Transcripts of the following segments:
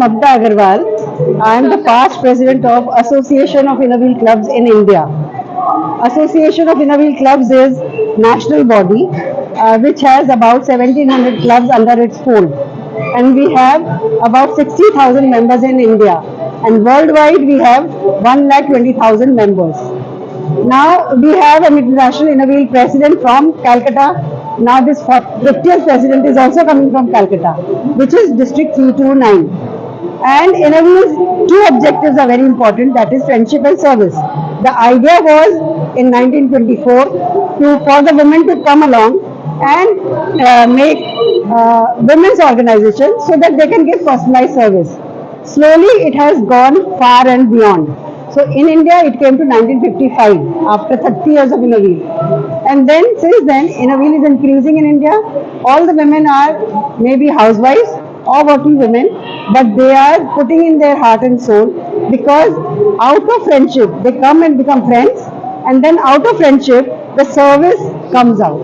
Mamta Agarwal. I am the past president of Association of Innerwheel Clubs in India. Association of Innerwheel Clubs is national body which has about 1700 clubs under its fold, and we have about 60,000 members in India, and worldwide we have 1,20,000 members. Now we have an international Innerwheel president from Calcutta. Now this 50th president is also coming from Calcutta, which is District 329. And Innerwheel's two objectives are very important, that is friendship and service. The idea was in 1924 for the women to come along and make women's organization so that they can give personalized service. Slowly it has gone far and beyond. So in India it came to 1955 after 30 years of Innerwheel. And then since then Innerwheel is increasing in India. All the women are maybe housewives or working women, but they are putting in their heart and soul, because out of friendship they come and become friends, and then out of friendship the service comes out.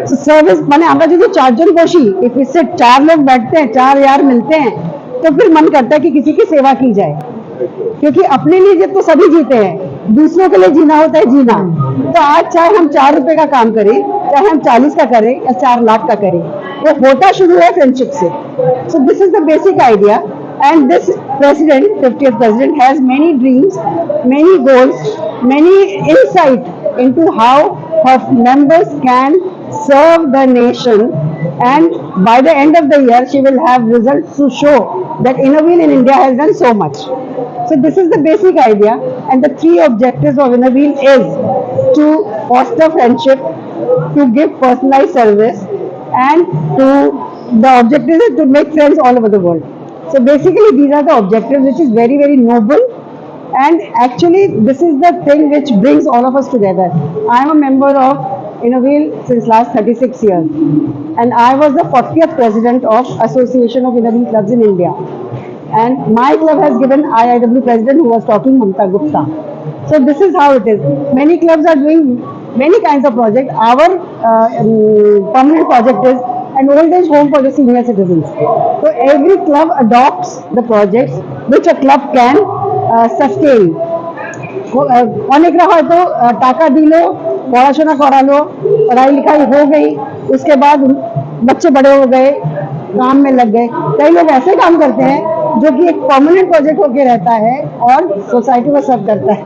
So service माने আমরা যদি चारजन बसी, if we sit 4 लोग बैठते हैं, 4 यार मिलते हैं, तो फिर मन करता है कि किसी की सेवा की जाए, क्योंकि अपने लिए जब तो सभी जीते हैं, दूसरों के लिए जीना होता है जीना। तो आज चाहे हम 4 रुपए का काम करें, चाहे हम 40 का करें या 4 लाख का करें, वो होता शुरू है फ्रेंडशिप से। So this is the basic idea, and this president, 50th president, has many dreams, many goals, many insight into how her members can serve the nation, and by the end of the year she will have results to show that Innerwheel in India has done so much. So this is the basic idea, and the 3 objectives of Innerwheel is to foster friendship, to give personalized service, and the objective is to make friends all over the world. So basically these are the objectives, which is very, very noble, and actually this is the thing which brings all of us together. I am a member of Innerwheel since last 36 years, and I was the 40th president of Association of Innerwheel Clubs in India, and my club has given IIW president who was talking, Mamta Gupta. So this is how it is. Many clubs are doing many kinds of projects. Our permanent project is an old age home for the senior citizens. So every club adopts the projects which a club can sustain. অনেক হয়তো টাকা দিলো, পড়াশোনা করালো, पढ़ाई लिखाई हो गई, उसके बाद बच्चे बड़े हो गए, काम में लग गए। कई लोग ऐसे काम करते हैं जो कि एक परमानेंट प्रोजेक्ट होके रहता है और सोसाइटी को सर्व करता है।